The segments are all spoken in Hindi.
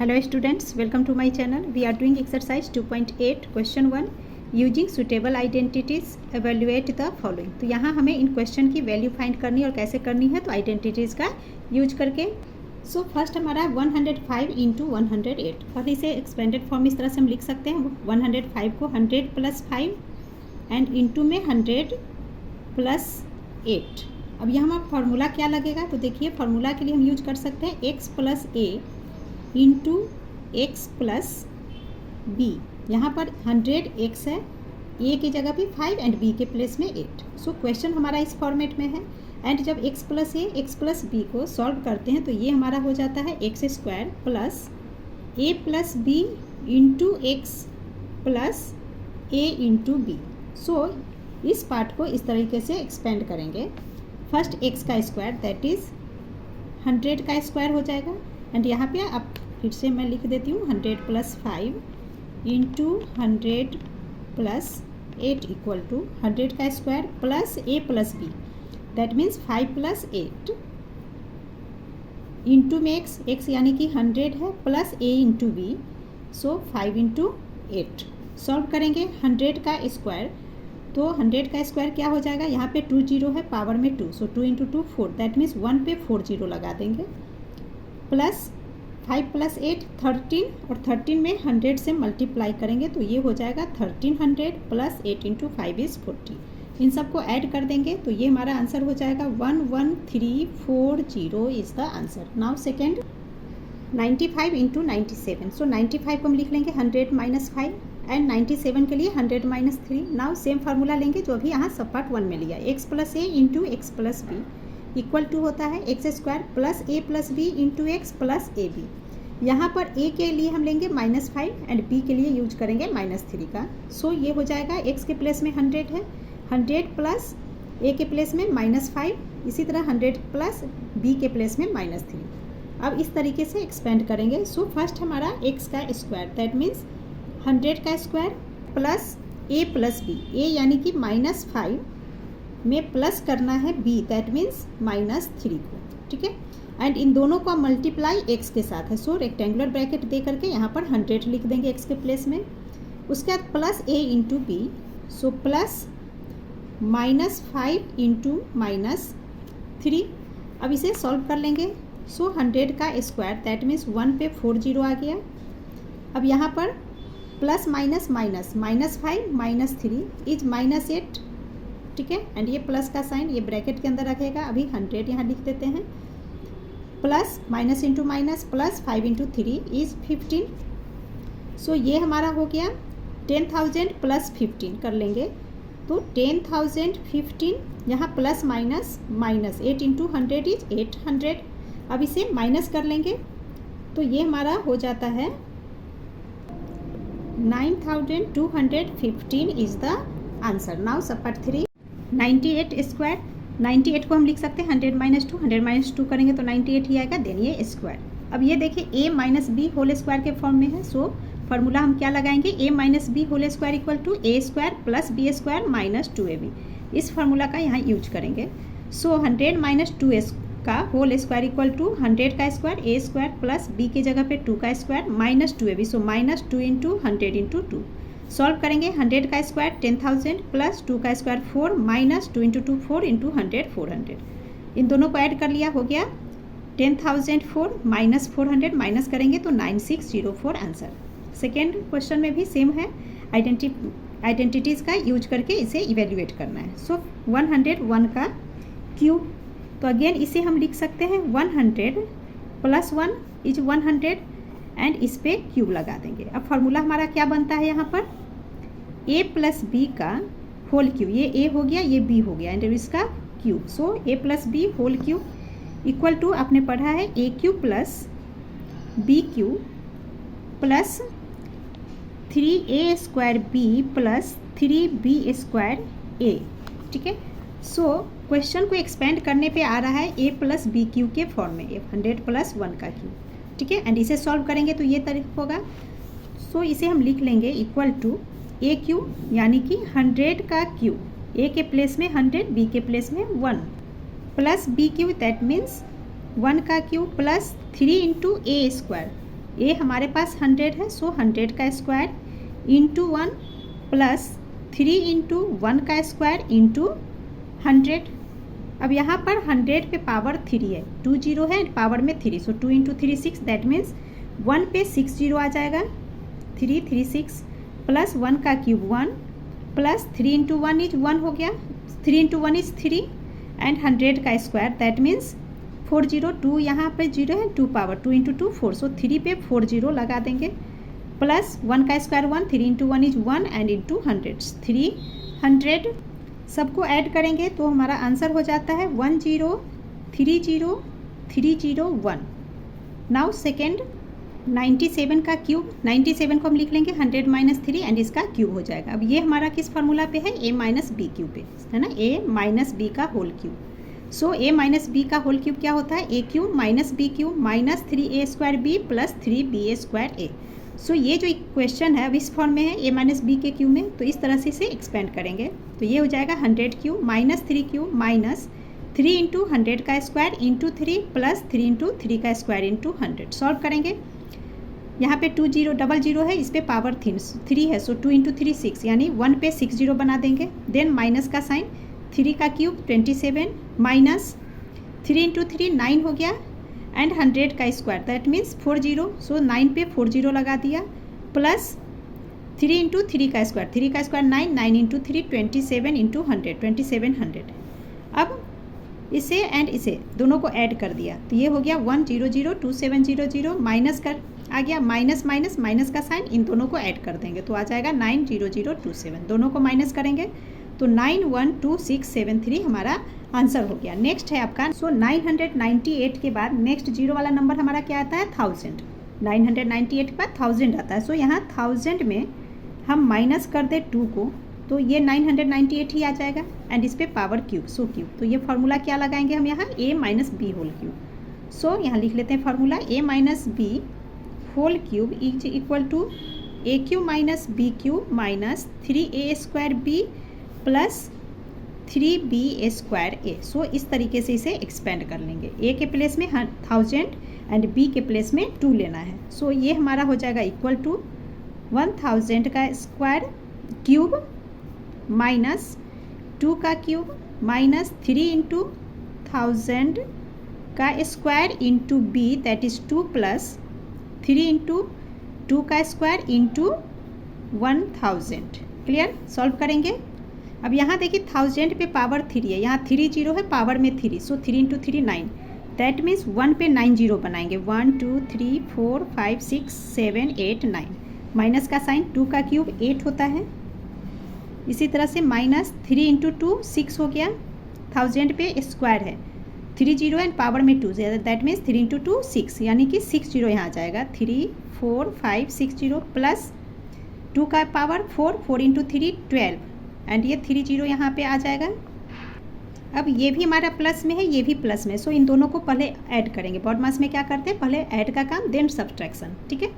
Hello students, welcome to my channel. We are doing exercise 2.8 question 1 using suitable identities evaluate the following. तो यहाँ हमें इन क्वेश्चन की वैल्यू फाइंड करनी और कैसे करनी है, तो आइडेंटिटीज़ का यूज करके. सो फर्स्ट हमारा 105 इंटू 108 और इसे एक्सपेंडेड फॉर्म इस तरह से हम लिख सकते हैं. 105 को 100 प्लस 5 एंड इंटू में 100 प्लस 8. अब यहाँ हमारा फार्मूला क्या लगेगा, तो देखिए फार्मूला के लिए हम यूज कर सकते हैं एक्स प्लस ए इंटू एक्स प्लस बी. यहाँ पर 100 एक्स है, ए की जगह पे 5 एंड बी के प्लेस में 8. सो क्वेश्चन हमारा इस फॉर्मेट में है. एंड जब X plus A X plus B को सॉल्व करते हैं तो ये हमारा हो जाता है एक्स स्क्वायर प्लस ए plus B into x plus ए इंटू बी. सो इस पार्ट को इस तरीके से एक्सपेंड करेंगे. फर्स्ट एक्स का स्क्वायर दैट इज़ 100 का स्क्वायर हो जाएगा. एंड यहाँ पे अब फिर से मैं लिख देती हूँ 100 plus 5 into 100 plus 8 equal to 100 का square plus A plus b that means 5 plus 8 into में एक्स यानी कि 100 है प्लस ए into B. So 5 into 8 solve करेंगे 100 का स्क्वायर. तो 100 का स्क्वायर क्या हो जाएगा, यहाँ पे 2 जीरो है पावर में 2. सो 2 इंटू 2 4 दैट मीन्स 1 पे 4 जीरो लगा देंगे प्लस 5 प्लस 8 13 और 13 में 100 से मल्टीप्लाई करेंगे तो ये हो जाएगा 1300 प्लस 8 इंटू 5 इज़ 40. इन सबको ऐड कर देंगे तो ये हमारा आंसर हो जाएगा 11340 is the answer. Now second 95 into 97. सो 95 को हम लिख लेंगे 100 माइनस 5 एंड 97 के लिए 100 माइनस 3. नाउ सेम फार्मूला लेंगे जो अभी यहाँ सब पार्ट 1 में लिया. X plus A into x plus b equal to होता है x square plus A plus B into x plus a b. यहाँ पर ए के लिए हम लेंगे -5 एंड बी के लिए यूज करेंगे -3 का. सो ये हो जाएगा एक्स के प्लेस में 100 है, 100 प्लस ए के प्लेस में -5, इसी तरह 100 प्लस बी के प्लेस में -3. अब इस तरीके से एक्सपेंड करेंगे. सो फर्स्ट हमारा एक्स का स्क्वायर दैट मीन्स 100 का स्क्वायर प्लस ए प्लस बी. ए यानी कि -5 में प्लस करना है बी दैट मीन्स -3 को. ठीक है. एंड इन दोनों का मल्टीप्लाई एक्स के साथ है. सो रेक्टेंगुलर ब्रैकेट दे करके यहाँ पर 100 लिख देंगे एक्स के प्लेस में. उसके बाद प्लस ए into B. So plus -5 into -3. अब इसे सॉल्व कर लेंगे. सो 100 का स्क्वायर दैट मीन्स 1 पे 4 जीरो आ गया. अब यहाँ पर प्लस माइनस माइनस -5 -3 इज -8. ठीक है. एंड ये प्लस का साइन ये ब्रैकेट के अंदर रखेगा. अभी 100 यहाँ लिख देते हैं. Plus minus into minus plus 5 into 3 is 15. सो ये हमारा हो गया 10,000 प्लस 15 कर लेंगे तो 10,015. यहाँ plus minus minus 8 into 100 is 800. अब इसे माइनस कर लेंगे तो ये हमारा हो जाता है 9,215 इज द आंसर. नाउ सब पार्ट 3 98 स्क्वायर. 98 को हम लिख सकते हैं 100 माइनस 2, 100 माइनस 2 करेंगे तो 98 ही आएगा. देन ये स्क्वायर. अब ये देखिए a minus B whole square के फॉर्म में है. सो फार्मूला हम क्या लगाएंगे, a minus B whole square equal to a square plus b square minus 2ab. इस फार्मूला का यहाँ यूज करेंगे. सो 100 माइनस 2 का होल स्क्वायर इक्वल टू 100 का स्क्वायर ए स्क्वायर प्लस बी की जगह पे 2 का square minus 2ab. So minus 2 into 100 into 2. Solve करेंगे 100 का स्क्वायर 10,000 प्लस 2 का स्क्वायर 4 माइनस 2 इंटू 2 4 इंटू 100 400. इन दोनों को ऐड कर लिया, हो गया 10,004 माइनस 400 माइनस करेंगे तो 9604 आंसर. सेकेंड क्वेश्चन में भी सेम है. आइडेंटिटीज़ का यूज करके इसे इवेल्युएट करना है. सो 101 का क्यूब. तो अगेन इसे हम लिख सकते हैं 100 प्लस 1 इज 100 एंड इस पे क्यूब लगा देंगे. अब फार्मूला हमारा क्या बनता है, यहाँ पर a प्लस बी का होल क्यूब. ये a हो गया, ये b हो गया एंड इसका cube. So a plus b whole cube equal to आपने पढ़ा है a cube plus b cube plus 3a square b plus 3b square a. ठीक है. सो क्वेश्चन को एक्सपेंड करने पे आ रहा है a प्लस बी क्यूब के फॉर्म में 100 प्लस 1 का क्यूब. ठीक है. एंड इसे सॉल्व करेंगे तो ये तरीका होगा. सो इसे हम लिख लेंगे इक्वल टू ए क्यूब यानी कि 100 का क्यूब. ए के प्लेस में 100, बी के प्लेस में 1 plus b cube that means 1 का cube plus 3 into a square a हमारे पास 100 है, सो 100 का स्क्वायर इंटू 1 प्लस 3 इंटू 1 का स्क्वायर इंटू 100। अब यहाँ पर 100 पे पावर 3 है, 2 जीरो है पावर में 3, सो 2 इंटू 3 6, दैट मीन्स 1 पे 6 जीरो आ जाएगा, 3 3 6 प्लस 1 का क्यूब 1 प्लस 3 इंटू 1 इज 1 हो गया, 3 इंटू 1 इज 3 एंड 100 का स्क्वायर दैट मीन्स 402, यहाँ पे जीरो है 2 पावर 2 इंटू 2 4, सो 3 पे 40 लगा देंगे प्लस 1 का square 1, 3 into 1 is 1 and into 100, 300 सबको ऐड करेंगे तो हमारा आंसर हो जाता है 1030301। नाउ सेकेंड 97 का क्यूब, 97 को हम लिख लेंगे 100 माइनस 3 एंड इसका क्यूब हो जाएगा। अब ये हमारा किस फार्मूला पे है, a माइनस बी क्यूब पे है ना, a माइनस बी का whole cube. So a minus b का होल क्यूब क्या होता है, a cube minus B cube minus 3a square B plus 3ba square a। So ये जो क्वेश्चन है अब इस फॉर्म में है a माइनस बी के क्यूब में, तो इस तरह से इसे एक्सपेंड करेंगे तो ये हो जाएगा 100 cube minus 3 cube minus 3 into 100 का स्क्वायर इंटू 3 प्लस 3 इंटू 3 का स्क्वायर इंटू 100। सॉल्व करेंगे, यहाँ पे 2 0 डबल जीरो है, इस पे पावर 3 है, सो 2 इंटू 3 6 यानी 1 पे 6 जीरो बना देंगे, देन माइनस का साइन 3 का क्यूब 27 माइनस 3 इंटू 3 9 हो गया एंड 100 का स्क्वायर दैट मीन्स 40, सो 9 पे 40 लगा दिया प्लस 3 इंटू 3 का स्क्वायर 3 का स्क्वायर 9, 9 इंटू 3 27 इंटू 100 2700। अब इसे एंड इसे दोनों को ऐड कर दिया तो ये हो गया 1002700 माइनस कर आ गया, माइनस माइनस माइनस का साइन, इन दोनों को ऐड कर देंगे तो आ जाएगा 90027, दोनों को माइनस करेंगे तो 912673 हमारा आंसर हो गया। नेक्स्ट है आपका, सो 998 के बाद नेक्स्ट जीरो वाला नंबर हमारा क्या आता है 1000, 998 के बाद 1000 आता है। सो यहाँ 1000 में हम माइनस कर दे 2 को तो ये 998 ही आ जाएगा एंड इस पे पावर क्यूब, सो क्यूब, तो ये फार्मूला क्या लगाएंगे हम यहाँ a minus B whole cube. So यहाँ लिख लेते हैं formula a minus B whole cube is equal to a cube minus B cube minus 3a square B plus 3b square a। So इस तरीके से इसे एक्सपेंड कर लेंगे, a के प्लेस में 1000 एंड b के प्लेस में 2 लेना है। सो ये हमारा हो जाएगा इक्वल टू 1000 का स्क्वायर क्यूब माइनस 2 का क्यूब माइनस 3 इंटू 1000 का square into b that is 2 plus 3 into 2 का स्क्वायर इंटू 1000। क्लियर, सॉल्व करेंगे। अब यहाँ देखिए 1000 पे पावर 3 है, यहाँ 3 जीरो है पावर में 3, सो 3 इंटू 3 9, दैट मीन्स 1 पे 9 जीरो बनाएंगे, 1 2 3 4 5 6 7 8 9, माइनस का साइन 2 का क्यूब 8 होता है, इसी तरह से माइनस 3 इंटू 2 6 हो गया, 1000 पे स्क्वायर है 3 जीरो एंड पावर में 2 दैट मीन्स 3 इंटू 2 6 यानी कि 6 जीरो यहाँ आ जाएगा, 3 4 5 6 जीरो प्लस 2 का पावर 4, 4 इंटू 3 12 एंड ये 3 जीरो यहाँ पे आ जाएगा। अब ये भी हमारा प्लस में है, ये भी प्लस में, सो इन दोनों को पहले ऐड करेंगे। बॉड मास में क्या करते हैं, पहले ऐड का काम देन सब्सट्रैक्शन, ठीक है।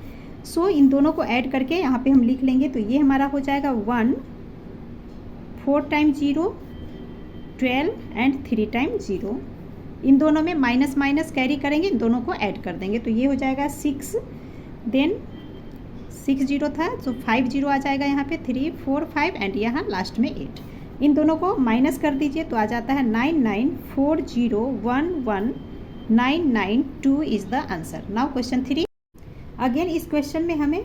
सो इन दोनों को ऐड करके यहाँ पे हम लिख लेंगे तो ये हमारा हो जाएगा 1 4 टाइम 0 12 एंड 3 टाइम 0, इन दोनों में माइनस माइनस कैरी करेंगे, इन दोनों को ऐड कर देंगे तो ये हो जाएगा 6, देन 6 जीरो था तो 5 जीरो आ जाएगा यहाँ पे, 3 4 5 एंड यहाँ लास्ट में 8, इन दोनों को माइनस कर दीजिए तो आ जाता है 9940119992 is the answer. Now question 3, again इस क्वेश्चन में हमें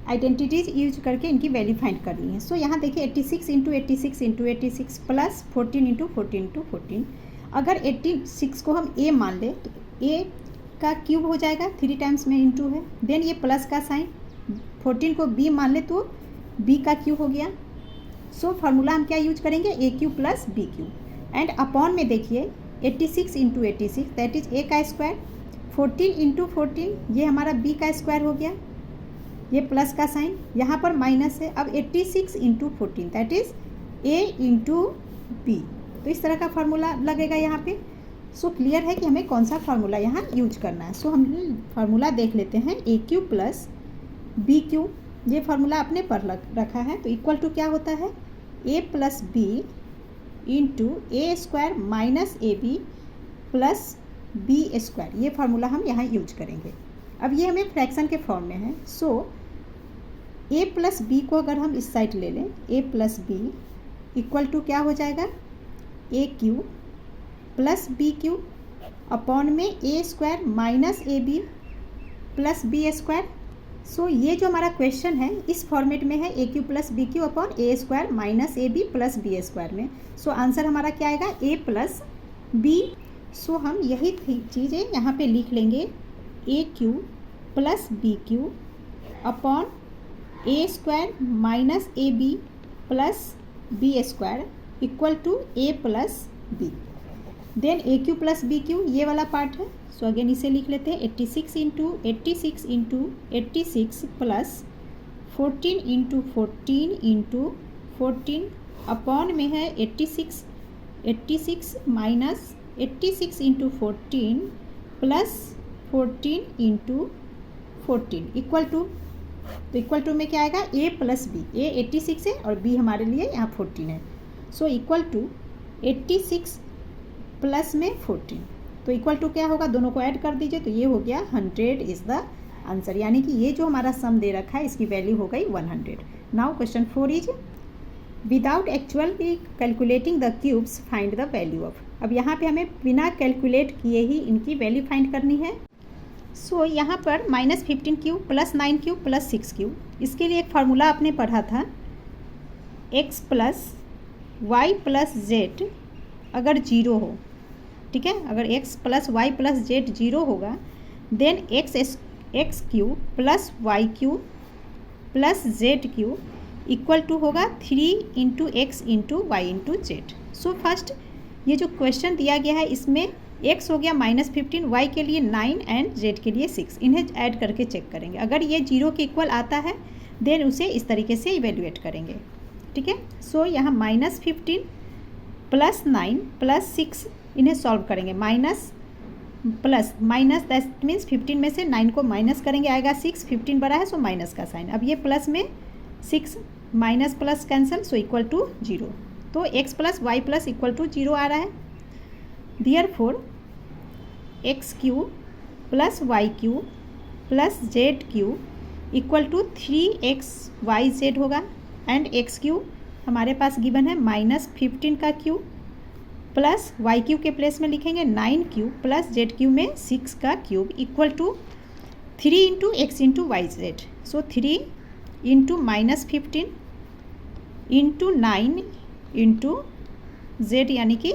आइडेंटिटीज यूज करके इनकी वैल्यू फाइंड करनी है। सो यहाँ देखिए 86 into 86 into 86 plus 14 into 14 into 14, अगर 86 को हम a मान ले तो a का क्यूब हो जाएगा, 3 टाइम्स में इंटू है, देन ये प्लस का साइन, 14 को b मान ले तो b का क्यूब हो गया। सो फार्मूला हम क्या यूज करेंगे, a cube plus b cube and upon में देखिए 86 इंटू 86 दैट इज a का स्क्वायर, 14 इंटू 14 ये हमारा b का स्क्वायर हो गया, ये प्लस का साइन, यहाँ पर माइनस है। अब 86 into 14 that is a into b, तो इस तरह का फार्मूला लगेगा यहाँ पे। सो क्लियर है कि हमें कौन सा फार्मूला यहाँ यूज करना है। सो हम फार्मूला देख लेते हैं, a cube plus b cube, ये फार्मूला आपने पढ़ रखा है, तो इक्वल टू क्या होता है a plus B into a square minus a b plus b square, ये फार्मूला हम यहाँ यूज करेंगे। अब ये हमें फ्रैक्शन के फॉर्म में है। सो a प्लस बी को अगर हम इस साइड ले लें, a plus b equal to क्या हो जाएगा, a cube plus b cube upon में a square minus a b plus b square. So ये जो हमारा क्वेश्चन है इस फॉर्मेट में है, a cube plus b cube upon a square minus a b plus b square में। सो आंसर हमारा क्या आएगा, ए प्लस बी। सो हम यही चीज़ें यहाँ पे लिख लेंगे, a cube plus b cube upon a square minus a b plus b square equal to a plus b. Then a cube plus b cube ये वाला पार्ट है। सो अगेन इसे लिख लेते हैं, 86 into 86 into 86 plus 14 into 14 into 14 upon में है 86 minus 86 into 14 plus 14 into 14 equal to, तो इक्वल टू में क्या आएगा, ए प्लस बी। ए 86 है और बी हमारे लिए यहाँ 14 है। सो इक्वल टू 86 प्लस में 14, तो इक्वल टू क्या होगा, दोनों को ऐड कर दीजिए तो ये हो गया 100 इज़ द आंसर। यानी कि ये जो हमारा सम दे रखा है इसकी वैल्यू हो गई 100। Now question 4 is without actually calculating the cubes find the value of. अब यहाँ पे हमें बिना कैलकुलेट किए ही इनकी वैल्यू फाइंड करनी है। सो यहाँ पर -15 cube plus 9 cube plus 6 cube, इसके लिए एक फार्मूला आपने पढ़ा था, x plus y plus z अगर जीरो हो, ठीक है, अगर x plus y plus z zero होगा then x cube plus y cube plus z cube equal to होगा 3 into x into y into z. So first ये जो क्वेश्चन दिया गया है इसमें x हो गया -15, y के लिए 9 एंड z के लिए 6, इन्हें ऐड करके चेक करेंगे। अगर ये जीरो के इक्वल आता है देन उसे इस तरीके से इवेल्युएट करेंगे, ठीक है। सो यहाँ -15 प्लस 9 प्लस 6 इन्हें सॉल्व करेंगे, minus plus minus that means 15 में से 9 को माइनस करेंगे, आएगा 6, 15 बड़ा है सो माइनस का साइन। अब ये प्लस में 6 minus plus cancel so equal to 0, तो x plus y plus equal to 0 आ रहा है। Therefore x cube plus y cube plus z cube equal to 3xyz होगा एंड एक्स क्यूब हमारे पास गिवन है -15 का क्यूब प्लस वाई क्यूब के प्लेस में लिखेंगे 9 क्यूब प्लस जेड क्यूब में 6 का cube equal to 3 into x into y z. So 3 into -15 into 9 into z यानी कि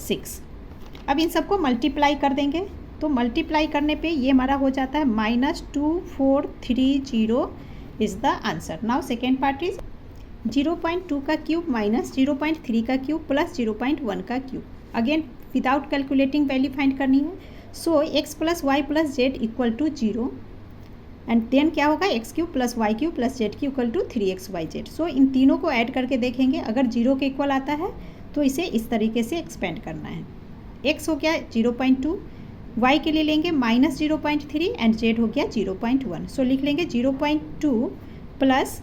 6। अब इन सबको मल्टीप्लाई कर देंगे, तो मल्टीप्लाई करने पे ये हमारा हो जाता है -2430 is the answer. Now second part is 0.2 का क्यूब माइनस 0.3 का क्यूब प्लस 0.1 का cube. Again without calculating value find करनी है। So x plus y plus z equal to 0 and then क्या होगा, x cube plus y cube plus z cube equal to 3xyz। So इन तीनों को ऐड करके देखेंगे, अगर 0 के इक्वल आता है तो इसे इस तरीके से एक्सपेंड करना है। x हो गया 0.2, y के लिए लेंगे -0.3 एंड z हो गया 0.1। सो लिख लेंगे 0.2 प्लस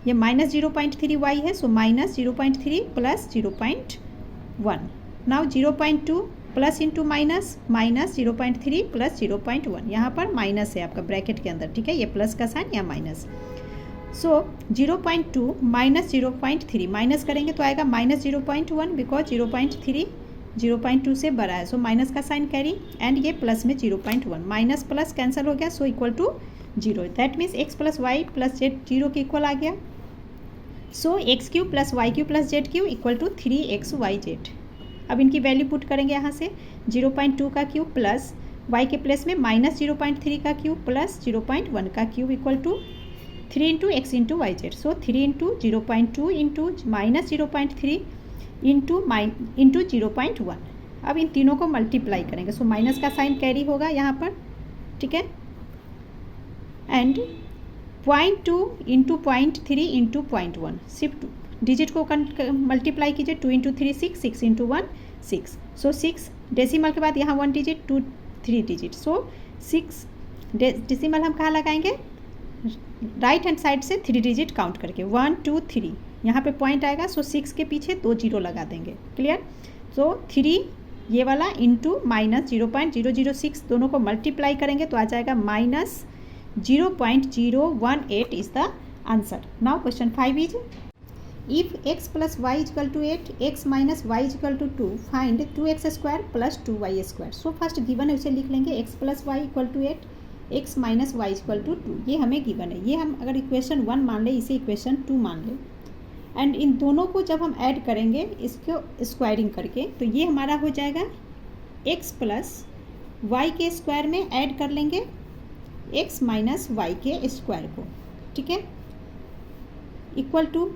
ये -0.3 y है सो -0.3 plus 0.1। Now 0.2 plus into minus -0.3 plus 0.1, यहाँ पर माइनस है आपका ब्रैकेट के अंदर, ठीक है, ये प्लस का साइन या माइनस। सो 0.2 माइनस 0.3 माइनस करेंगे तो आएगा -0.1 बिकॉज 0.3 0.2 से बड़ा है सो माइनस का साइन कैरी एंड ये प्लस में 0.1, माइनस प्लस कैंसिल हो गया so equal to 0। That means x plus y plus z 0 के इक्वल आ गया। So x cube plus y cube plus z cube equal to 3xyz। अब इनकी वैल्यू पुट करेंगे यहाँ से 0.2 का क्यूब प्लस y के प्लेस में -0.3 का क्यूब प्लस 0.1 का cube equal to 3 into x into y z. So 3 into 0.2 into -0.3 into 0.1। अब इन तीनों को मल्टीप्लाई करेंगे सो माइनस का साइन कैरी होगा यहाँ पर, ठीक है, एंड 0.2 इंटू 0.3 इंटू 0.1 सिर्फ डिजिट को मल्टीप्लाई कीजिए, 2 इंटू 3 6, 6 इंटू 1 6। सो 6 डेसिमल के बाद यहाँ 1 डिजिट 2 3 डिजिट, सो 6 डेसिमल हम कहाँ लगाएंगे, राइट हैंड साइड से 3 डिजिट काउंट करके 1 2 3 यहाँ पे पॉइंट आएगा सो 6 के पीछे 2 0 लगा देंगे, क्लियर। सो 3 ये वाला इंटू माइनस 0.006 दोनों को मल्टीप्लाई करेंगे तो आ जाएगा minus 0.018 is the answer. Now question 5 is if x plus y is equal to 8 x minus y is equal to 2 find 2x square plus 2y square. So first given है उसे लिख लेंगे x plus y equal to 8 x minus y equal to 2. ये हमें गिवन है. ये हम अगर इक्वेशन 1 मान ले इसे इक्वेशन 2 मान ले एंड इन दोनों को जब हम ऐड करेंगे इसको स्क्वायरिंग करके तो ये हमारा हो जाएगा x प्लस वाई के स्क्वायर में ऐड कर लेंगे x माइनस वाई के स्क्वायर को. ठीक है, इक्वल टू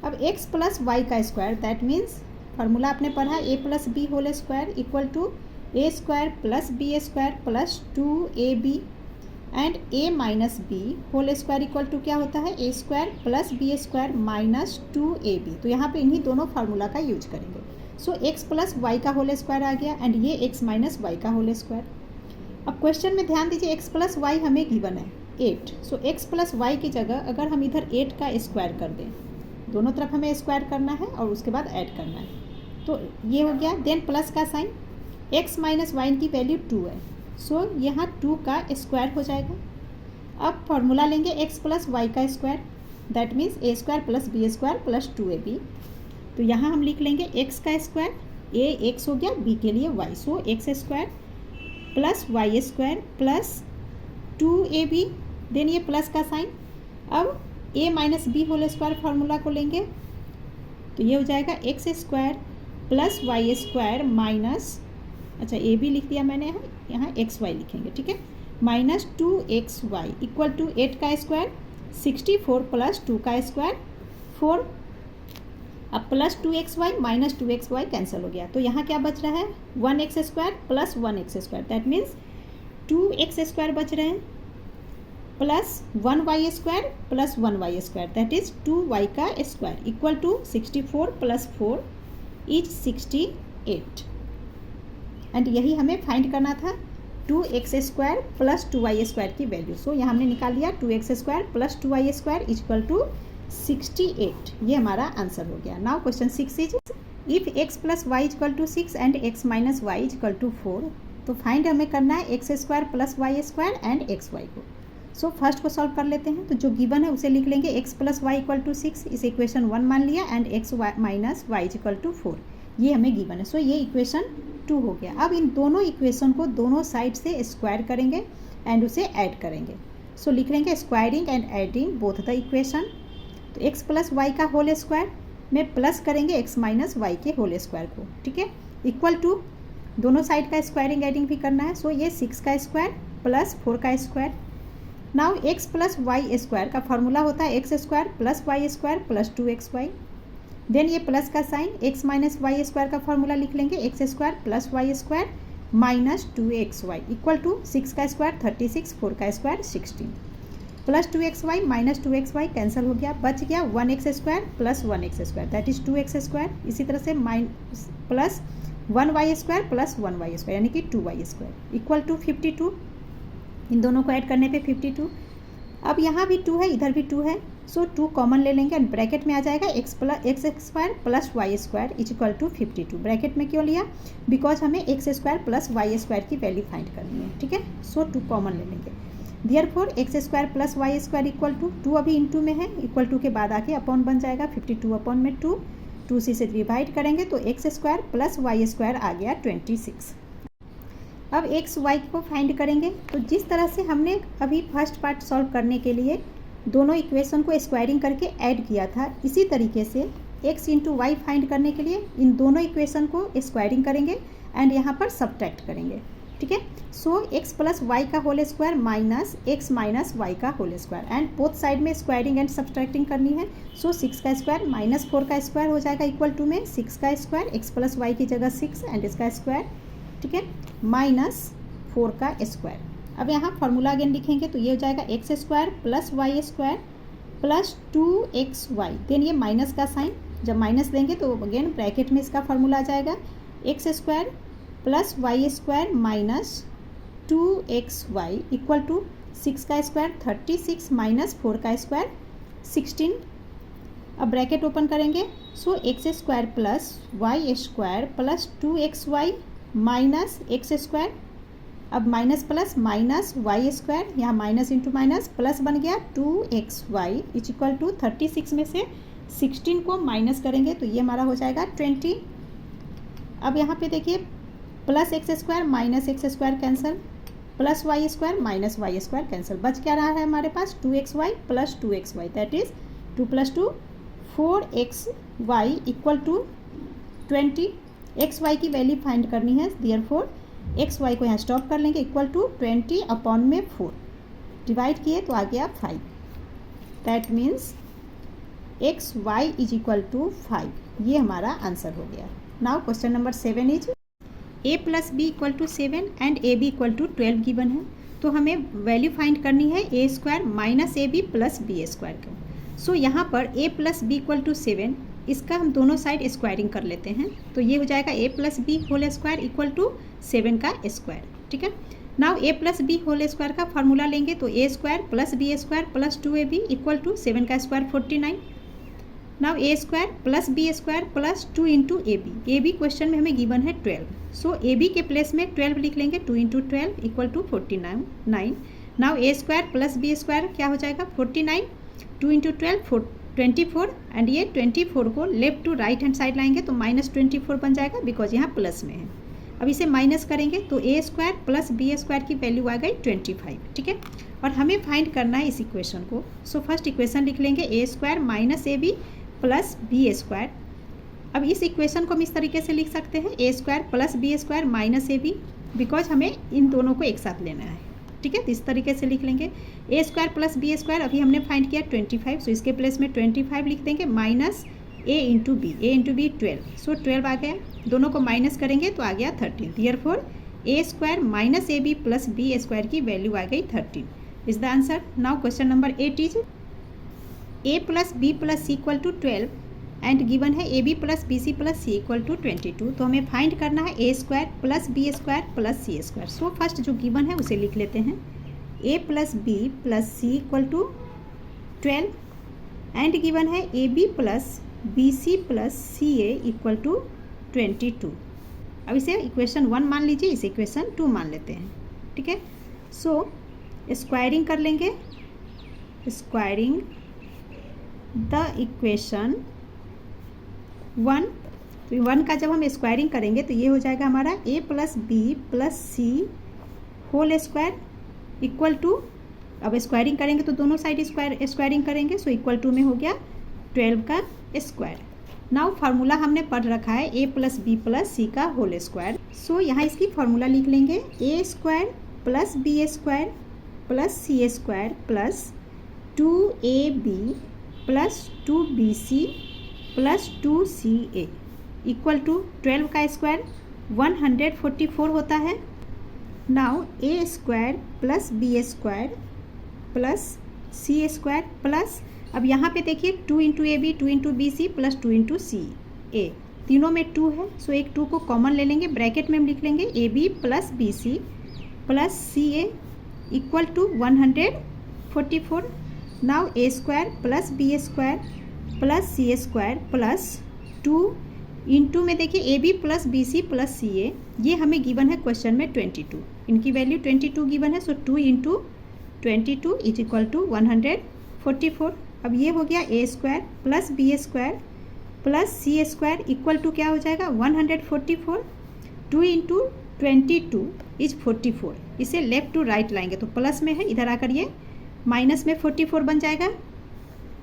अब x प्लस वाई का स्क्वायर दैट मीन्स फार्मूला आपने पढ़ा a plus b whole square equal to a square plus b square plus 2ab and a minus B whole square equal to क्या होता है a square plus b square minus 2ab. तो यहाँ पे इन्हीं दोनों फार्मूला का यूज करेंगे. सो x प्लस वाई का होल स्क्वायर आ गया एंड ये x माइनस वाई का होल स्क्वायर. अब क्वेश्चन में ध्यान दीजिए x प्लस वाई हमें गिवन है 8. सो x प्लस वाई की जगह अगर हम इधर 8 का स्क्वायर कर दें, दोनों तरफ हमें स्क्वायर करना है और उसके बाद ऐड करना है, तो ये हो गया. देन प्लस का साइन, x माइनस वाई की वैल्यू 2 है. सो यहाँ 2 का स्क्वायर हो जाएगा. अब फॉर्मूला लेंगे x प्लस वाई का square that means a square plus b square plus 2ab. तो यहाँ हम लिख लेंगे x का स्क्वायर, a x हो गया, b के लिए y. सो x square plus y square plus 2ab. Then ये प्लस का साइन. अब a minus B whole square formula को लेंगे तो ये हो जाएगा x square plus y square minus, अच्छा ए बी लिख दिया मैंने, यहाँ एक्स वाई लिखेंगे. ठीक है, माइनस 2xy इक्वल टू 8 का स्क्वायर 64 प्लस 2 का स्क्वायर 4. अब plus 2xy minus 2xy cancel हो गया तो यहाँ क्या बच रहा है 1x square plus 1x square that means 2x square बच रहे हैं plus 1y square plus 1y square that is 2y का square equal to 64 plus 4 is 68. And यही हमें फाइंड करना था 2x square plus 2y square की वैल्यू. सो यहाँ हमने निकाल लिया 2x square plus 2y square equal to 68. ये हमारा आंसर हो गया. Now question 6 is if x plus y equal to 6 and x minus y equal to 4. तो फाइंड हमें करना है x square plus y square and x y को. सो फर्स्ट को सॉल्व कर लेते हैं. तो जो गिवन है उसे लिख लेंगे x plus y equal to 6 इस इक्वेशन 1 मान लिया and x minus y equal to 4 ये हमें गिवन है. सो ये इक्वेशन 2 हो गया. अब इन दोनों इक्वेशन को दोनों साइड से स्क्वायर करेंगे एंड उसे ऐड करेंगे. सो लिख लेंगे squaring and adding both the equation. तो x प्लस वाई का होल स्क्वायर में प्लस करेंगे x माइनस वाई के होल स्क्वायर को. ठीक है, इक्वल टू दोनों साइड का स्क्वायरिंग एडिंग भी करना है. सो ये 6 का स्क्वायर प्लस 4 का square. Now x plus y square का फॉर्मूला होता है x square plus y square plus 2xy. Then ये प्लस का sign x minus y square का फॉर्मूला लिख लेंगे x square plus y square minus 2xy equal to 6 का स्क्वायर 36 4 का square 16 plus 2xy minus 2xy cancel हो गया. बच गया 1x square plus 1x square that is 2x square. इसी तरह से plus 1y square plus 1y square यानी कि 2y स्क्वायर इक्वल टू 52. इन दोनों को ऐड करने पे 52. अब यहाँ भी 2 है इधर भी 2 है. सो 2 कॉमन ले लेंगे एंड ब्रैकेट में आ जाएगा x square plus y square is equal to 52. Bracket में क्यों लिया बिकॉज हमें x square plus y square की वैल्यू फाइंड करनी है. ठीक है, सो 2 कॉमन ले लेंगे. Therefore x square plus y square equal to 2 अभी इंटू में है इक्वल टू के बाद आके अपॉन बन जाएगा 52 अपॉन में 2 से डिवाइड करेंगे तो x square plus y square आ गया 26. अब एक्स वाई को फाइंड करेंगे. तो जिस तरह से हमने अभी फर्स्ट पार्ट सॉल्व करने के लिए दोनों इक्वेशन को स्क्वायरिंग करके ऐड किया था इसी तरीके से x इंटू वाई फाइंड करने के लिए इन दोनों इक्वेशन को स्क्वायरिंग करेंगे एंड यहाँ पर सब्ट्रैक्ट करेंगे. ठीक है, सो x प्लस वाई का whole square minus x minus y का whole square and both side में स्क्वायरिंग एंड सब्ट्रैक्टिंग करनी है. सो 6 का स्क्वायर माइनस 4 का स्क्वायर हो जाएगा इक्वल टू में 6 का स्क्वायर x प्लस वाई की जगह 6 एंड इसका स्क्वायर. ठीक है, माइनस 4 का स्क्वायर. अब यहाँ फॉर्मूला अगेन लिखेंगे तो ये हो जाएगा x square plus y square plus 2xy. Then ये माइनस का साइन जब माइनस देंगे तो अगेन ब्रैकेट में इसका फॉर्मूला आ जाएगा x square plus y square minus 2xy equal to 6 का स्क्वायर 36 माइनस 4 का स्क्वायर 16 अब ब्रैकेट ओपन करेंगे, so x square plus y square plus 2xy minus x square, अब minus plus minus y square, यहाँ माइनस इंटू माइनस प्लस बन गया 2xy इज इक्वल टू 36 में से 16 को माइनस करेंगे तो ये हमारा हो जाएगा 20। अब यहाँ पे देखिए plus x square minus x square cancel, plus y square minus y square cancel, बच क्या रहा है हमारे पास 2xy plus 2xy, that is 2 + 2 4xy equal to 20। xy की वैल्यू फाइंड करनी है, देयरफॉर xy को यहाँ स्टॉप कर लेंगे, इक्वल टू 20 अपॉन में 4 डिवाइड किए तो आ गया 5, that means xy is equal to 5। ये हमारा आंसर हो गया। Now question number 7 is a + b equal to 7 and ab equal to 12 given है, तो हमें वैल्यू फाइंड करनी है a square minus ab plus b square को। सो यहाँ पर a + b इक्वल टू 7, इसका हम दोनों साइड स्क्वायरिंग कर लेते हैं, तो ये हो जाएगा a + b whole square equal to 7 का स्क्वायर, ठीक है। Now a + b whole square का फार्मूला लेंगे तो a square plus b square plus 2ab equal to 7 का square 49। Now a square plus b square plus 2 into a b question में हमें गिवन है 12, सो ए बी के प्लेस में 12 लिख लेंगे, 2 into 12 equal to 49। Now a square plus b square क्या हो जाएगा 49, 2 इंटू 12 24, एंड ये 24 को left to right hand side लाएंगे तो -24 बन जाएगा, बिकॉज यहाँ प्लस में है। अब इसे माइनस करेंगे तो a square plus b square की वैल्यू आ गई 25, ठीक है। और हमें फाइंड करना है इस इक्वेशन को, सो फर्स्ट इक्वेशन लिख लेंगे a square minus a b plus b square. अब इस इक्वेशन को हम इस तरीके से लिख सकते हैं a square plus b square minus a b, because हमें इन दोनों को एक साथ लेना है, ठीक है। तो इस तरीके से लिख लेंगे a square plus b square, अभी हमने फाइंड किया 25, सो इसके प्लेस में 25 लिख देंगे minus a into b 12, so 12 आ गया, दोनों को माइनस करेंगे तो आ गया 13, therefore a square minus a b plus b square की वैल्यू आ गई 13 is the answer. Now question number 8 is a plus b plus c equal to 12 and given है a b plus b c plus c equal to 22, तो हमें फाइंड करना है a square plus b square plus c square. So first जो गिवन है उसे लिख लेते हैं, a plus b plus c equal to 12 and given है a b plus b c plus c a equal to 22। अब इसे इक्वेशन 1 मान लीजिए, इसे इक्वेशन 2 मान लेते हैं, ठीक है। सो स्क्वायरिंग कर लेंगे, स्क्वायरिंग द इक्वेशन 1, तो 1 का जब हम स्क्वायरिंग करेंगे तो ये हो जाएगा हमारा a plus b plus c whole square equal to, अब स्क्वायरिंग करेंगे तो दोनों साइड स्क्वायरिंग करेंगे, सो इक्वल टू में हो गया 12 का स्क्वायर। नाउ फार्मूला हमने पढ़ रखा है a प्लस बी प्लस सी का होल स्क्वायर, सो यहाँ इसकी फार्मूला लिख लेंगे a square plus b square plus c square plus 2ab plus 2bc plus 2ca equal to 12 का स्क्वायर 144 होता है। Now a square plus b square plus c square plus, अब यहाँ पे देखिए 2 into a b 2 into b c plus 2 into c a, तीनों में 2 है, सो एक 2 को कॉमन ले लेंगे, ब्रैकेट में हम लिख लेंगे a b plus b c plus c a equal to 144। Now a square plus b square plus c square plus 2 into में देखिए a b plus b c plus c a, ये हमें गिवन है क्वेश्चन में 22, इनकी वैल्यू 22 गिवन है, so 2 into 22 is equal to 144। अब ये हो गया a square plus b square plus c square equal to क्या हो जाएगा 144, 2 इंटू 22 इज 44, इसे लेफ्ट टू राइट लाएंगे तो प्लस में है, इधर आकर ये माइनस में 44 बन जाएगा।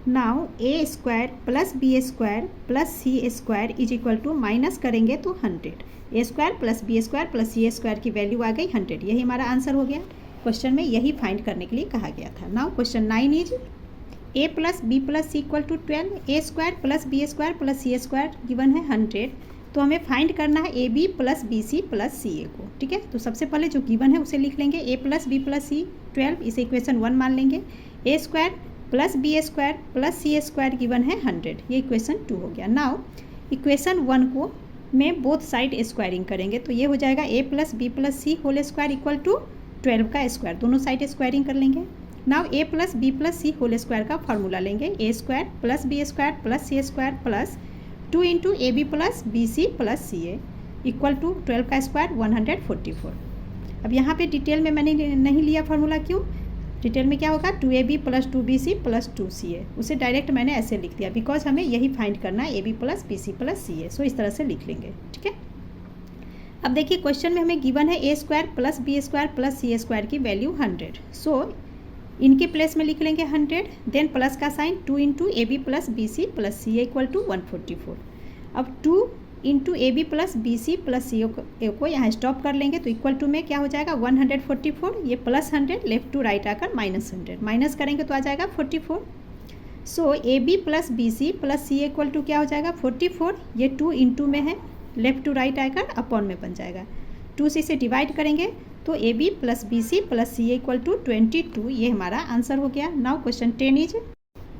Now a square plus b square plus c square is equal to minus करेंगे तो 100, a square plus b square plus c square की वैल्यू आ गई 100, यही हमारा आंसर हो गया। क्वेश्चन में यही फाइंड करने के लिए कहा गया था। Now question 9 is a plus b plus c equal to 12, a square plus b square plus c square given है 100, तो हमें फाइंड करना है a b plus b c plus c a को, ठीक है। तो सबसे पहले जो गिवन है उसे लिख लेंगे a plus b plus c 12, इसे इक्वेशन 1 मान लेंगे, a square plus b square plus c square given है 100, ये इक्वेशन 2 हो गया। नाउ इक्वेशन 1 को में बोथ साइड स्क्वायरिंग करेंगे तो ये हो जाएगा a plus b plus c whole square equal to 12 का स्क्वायर, दोनों साइड स्क्वायरिंग कर लेंगे, now a plus b plus c whole square का फॉर्मूला लेंगे, a square plus b square plus c square plus 2 into a b plus b c plus c a equal to 12 का स्क्वायर 144। अब यहाँ पे डिटेल में मैंने नहीं लिया फार्मूला, क्यों? डिटेल में क्या होगा 2ab plus 2bc plus 2ca, उसे डायरेक्ट मैंने ऐसे लिख दिया बिकॉज हमें यही फाइंड करना है ab plus bc plus ca। सो इस तरह से लिख लेंगे, ठीक है। अब देखिए क्वेश्चन में हमें गिवन है a square plus b square plus c square की वैल्यू 100। सो इनके प्लेस में लिख लेंगे 100, देन प्लस का sign 2 into a b plus b c plus c equal to 144। अब 2 into a b plus b c plus c को यहाँ स्टॉप कर लेंगे तो इक्वल टू में क्या हो जाएगा 144, ये प्लस 100 लेफ्ट टू राइट आकर माइनस 100, माइनस करेंगे तो आ जाएगा 44। So a b plus b c plus c equal to क्या हो जाएगा 44, ये 2 इंटू में है लेफ्ट टू राइट आकर अपॉन में बन जाएगा, 2 से इसे डिवाइड करेंगे तो a b plus b c plus c equal to 22, ये हमारा आंसर हो गया। Now question 10 is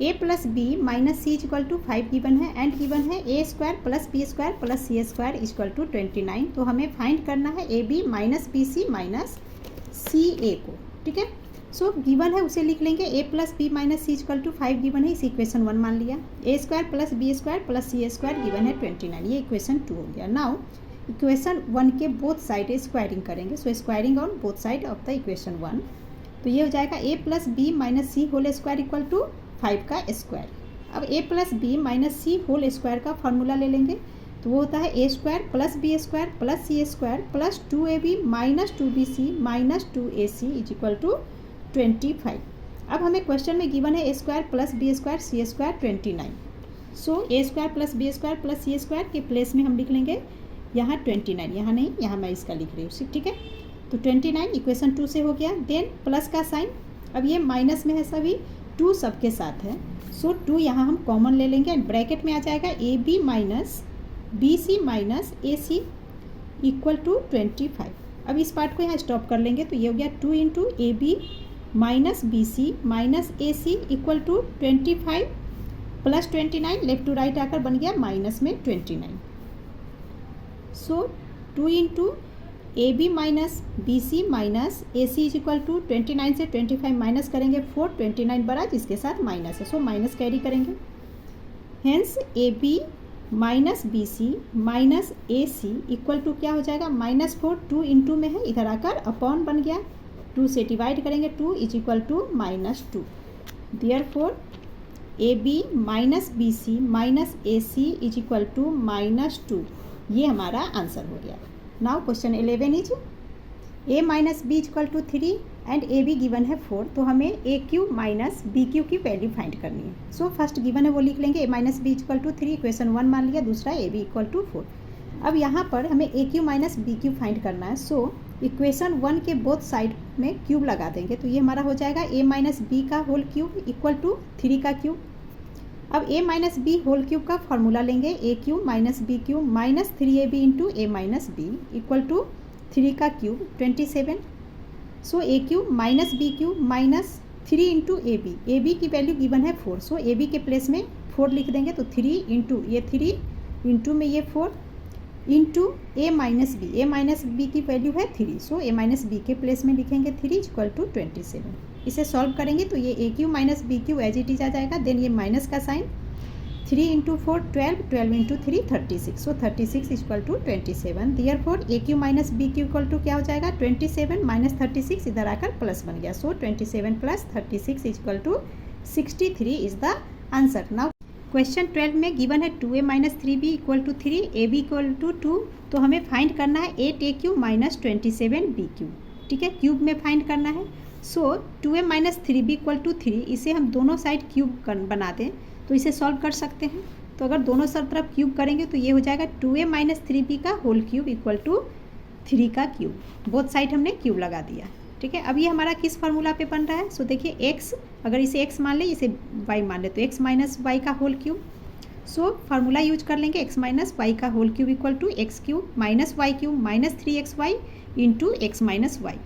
a plus b minus c equal to 5 given है एंड गिवन है a square plus b square plus c square equal to 29। तो हमें फाइंड करना है a b minus b c minus c a को, ठीक है। सो गिवन है उसे लिख लेंगे, a plus b minus c equal to 5 given है, इस इक्वेशन 1 मान लिया। A square plus b square plus c square given है 29, ये इक्वेशन 2 हो गया। नाउ इक्वेशन 1 के बोथ साइड स्क्वायरिंग करेंगे, so squaring on both side of the equation 1, तो ये हो जाएगा a plus b minus c whole square equal to 5 का स्क्वायर। अब a plus b minus c whole square का फॉर्मूला ले लेंगे, तो वो होता है a square plus b square plus c square plus 2ab minus 2bc minus 2ac is equal to 25। अब हमें क्वेश्चन में गिवन है a square plus b square c square 29। So a square plus b square plus c square के प्लेस में हम लिख लेंगे यहाँ 29, यहाँ नहीं, यहाँ मैं इसका लिख रही हूँ, ठीक है। तो 29 इक्वेशन 2 से हो गया। देन प्लस का साइन, अब ये माइनस में है सभी, 2 सबके साथ है, सो 2 यहाँ हम कॉमन ले लेंगे एंड ब्रैकेट में आ जाएगा a b minus b c minus a c equal to 25। अब इस पार्ट को यहाँ स्टॉप कर लेंगे तो ये हो गया 2 into a b minus b c minus a c equal to 25 plus 29 left to right आकर बन गया माइनस में 29। So 2 into a b minus b c minus a c is equal to 29 से 25 माइनस करेंगे 4, 29 बड़ा जिसके साथ माइनस है, सो माइनस कैरी करेंगे। Hence a b minus b c minus a c equal to क्या हो जाएगा -4, 2 इंटू में है, इधर आकर अपॉन बन गया, 2 से डिवाइड करेंगे 2 is equal to -2। Therefore a b minus b c minus a c is equal to -2, ये हमारा आंसर हो गया। Now question 11 is a minus b equal to 3 and a b given है 4, तो हमें a cube minus b cube की वैल्यू फाइंड करनी है। सो फर्स्ट गिवन है वो लिख लेंगे, a minus b equal to 3 equation 1 मान लिया, दूसरा ए बी इक्वल टू 4। अब यहाँ पर हमें a cube minus b cube find करना है, सो इक्वेशन 1 के बोथ साइड में क्यूब लगा देंगे, तो ये हमारा हो जाएगा ए माइनस बी का होल क्यूब इक्वल टू 3 का क्यूब। अब a minus B whole cube का फॉर्मूला लेंगे, a cube minus B cube minus 3ab into a minus b equal to 3 का cube 27। So a cube minus B cube minus 3 into a b की वैल्यू गिवन है 4, सो ए बी के प्लेस में 4 लिख देंगे, तो 3 इंटू ये 3 इंटू में ये 4 इंटू ए माइनस बी की वैल्यू है 3, सो ए माइनस बी के प्लेस में लिखेंगे 3 इक्वल टू 27। इसे सॉल्व करेंगे तो ये a cube minus b cube as it is आ जाएगा, देन ये माइनस का sign 3 into 4 12, 12 into 3 36, so 36 equal to 27। Therefore a cube minus b cube equal to क्या हो जाएगा 27 माइनस 36, इधर आकर प्लस बन गया, so 27 plus 36 equal to 63 is the answer. Now question 12 में गिवन है 2a minus 3b equal to 3, a b equal to 2, तो हमें फाइंड करना है 8a cube minus 27b cube, ठीक है, क्यूब में फाइंड करना है। सो 2a minus 3b equal to 3, इसे हम दोनों साइड क्यूब बना दें तो इसे सॉल्व कर सकते हैं। तो अगर दोनों तरफ क्यूब करेंगे तो ये हो जाएगा 2a माइनस 3b का होल क्यूब इक्वल टू 3 का क्यूब, बोथ साइड हमने क्यूब लगा दिया, ठीक है। अब ये हमारा किस फार्मूला पे बन रहा है, सो देखिए x, अगर इसे x मान ले इसे y मान ले तो x माइनस वाई का whole cube, so formula use कर लेंगे x माइनस वाई का whole cube equal to x cube minus y cube minus 3xy into x minus y.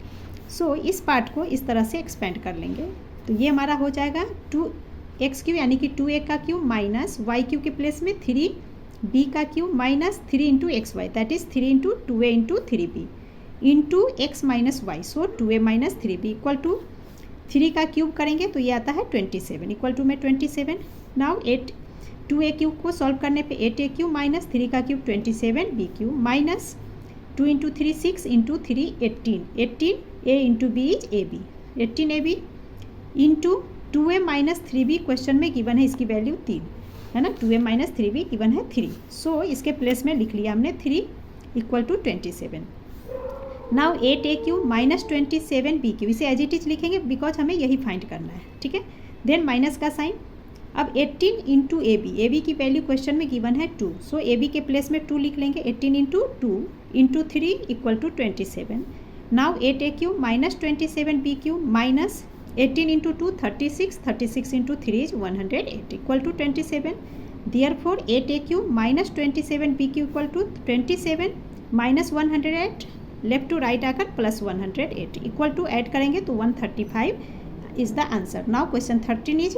So इस पार्ट को इस तरह से एक्सपेंड कर लेंगे, तो ये हमारा हो जाएगा 2x क्यूब यानी कि 2a का क्यूब माइनस वाई क्यूब के प्लेस में 3b का cube minus 3 into x y, that is 3 into 2a into 3b into x minus y, so 2a minus 3b equal to 3 का क्यूब करेंगे तो ये आता है 27 इक्वल टू में 27। नाउ 2a क्यूब को सॉल्व करने पे 8a क्यूब माइनस 3 का cube 27b cube minus 2 into 3 6 into 3 18 a into b is ab 18ab into 2a minus 3b question में गिवन है, इसकी वैल्यू 3 है ना, 2a माइनस 3b गिवन है 3। सो इसके प्लेस में लिख लिया हमने 3 equal to 27। Now 8a cube minus 27b cube, इसे एज इट इज लिखेंगे बिकॉज हमें यही फाइंड करना है, ठीक है। देन माइनस का साइन। अब 18 इंटू ab की वैल्यू क्वेश्चन में गिवन है 2, सो ab के प्लेस में 2 लिख लेंगे। 18 into 2 into 3 equal to 27। Now 8a cube minus 27b cube minus 18 into 2 36, 36 into 3 is 108 equal to 27। Therefore 8a cube minus 27b cube equal to 27 minus 108, left to right आकर प्लस 108 इक्वल टू ऐड करेंगे तो 135 is the answer. Now question 13 is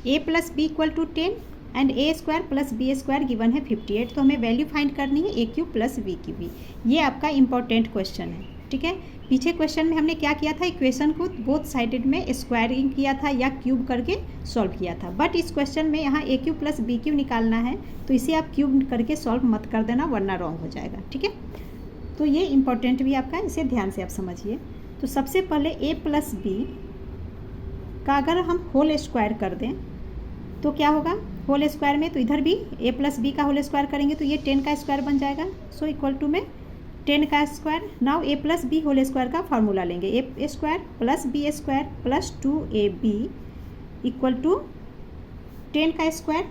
a plus b equal to 10 and a square plus b square given है 58। तो हमें वैल्यू फाइंड करनी है a cube plus b cube. ये आपका इंपॉर्टेंट क्वेश्चन है, ठीक है। पीछे क्वेश्चन में हमने क्या किया था, इक्वेशन को बोथ साइडेड में स्क्वायरिंग किया था या क्यूब करके सॉल्व किया था, बट इस क्वेश्चन में यहाँ a cube plus b cube निकालना है, तो इसे आप क्यूब करके सॉल्व मत कर देना वरना रॉन्ग हो जाएगा, ठीक है। तो ये इंपॉर्टेंट भी आपका, इसे ध्यान से आप समझिए। तो सबसे पहले a प्लस बी का अगर हम होल स्क्वायर कर दें तो क्या होगा, होल स्क्वायर में तो इधर भी a प्लस बी का होल स्क्वायर करेंगे तो ये 10 का स्क्वायर बन जाएगा, सो इक्वल टू में 10 का square. Now a plus b whole square का फार्मूला लेंगे, a square plus b square plus 2ab equal to 10 का स्क्वायर।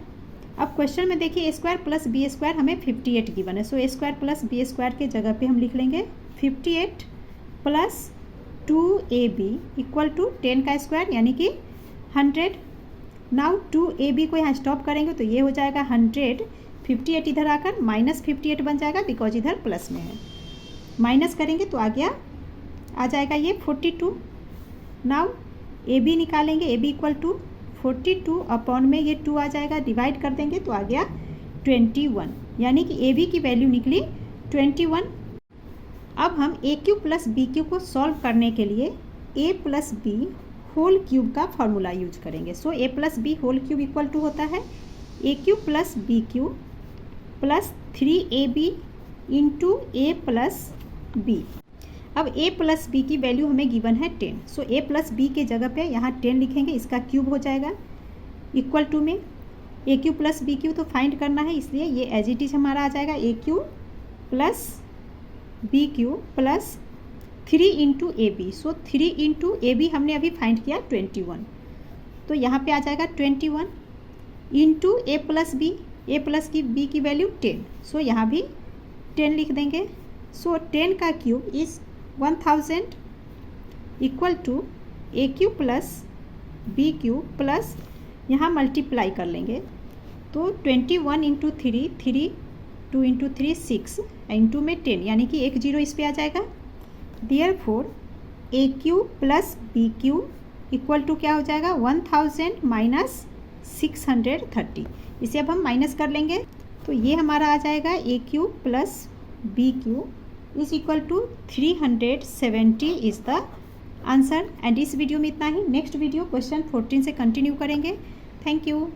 अब क्वेश्चन में देखिए a square plus b square हमें 58 गिवन है, so a square plus b square के जगह पे हम लिख लेंगे 58 प्लस 2ab इक्वल टू 10 का स्क्वायर यानी कि 100। नाउ 2ab को यहाँ स्टॉप करेंगे तो ये हो जाएगा 100, 58 इधर आकर माइनस 58 बन जाएगा बिकॉज इधर प्लस में है, माइनस करेंगे तो आ जाएगा ये 42। नाउ ab निकालेंगे, ab इक्वल टू 42 अपॉन में ये 2 आ जाएगा, डिवाइड कर देंगे तो आ गया 21, यानी कि ab की वैल्यू निकली 21। अब हम a cube plus b cube को सॉल्व करने के लिए a plus b whole cube का फॉर्मूला यूज करेंगे। So a plus b whole cube equal to होता है a cube plus b cube plus 3ab into a plus b. अब a प्लस बी की वैल्यू हमें गिवन है 10, सो a प्लस बी के जगह पे यहाँ 10 लिखेंगे, इसका क्यूब हो जाएगा इक्वल टू में a cube plus b cube तो फाइंड करना है, इसलिए ये एज इट इज हमारा आ जाएगा a cube plus b cube plus 3 into a b. So 3 into a b हमने अभी फाइंड किया 21, तो यहाँ पे आ जाएगा 21 इंटू ए प्लस की बी की वैल्यू 10, सो यहाँ भी 10 लिख देंगे। सो 10 का cube is 1000 equal to a cube plus b cube plus यहाँ मल्टीप्लाई कर लेंगे तो 21 इंटू 3 2 इंटू 3 6 इंटू में 10 यानी कि 1 0 इस पे आ जाएगा। Therefore a cube plus b cube equal to क्या हो जाएगा 1000 माइनस 630। इसे अब हम माइनस कर लेंगे तो ये हमारा आ जाएगा a cube plus b cube is equal to 370 is the answer. And इस वीडियो में इतना ही। नेक्स्ट वीडियो क्वेश्चन 14 से कंटिन्यू करेंगे। Thank you.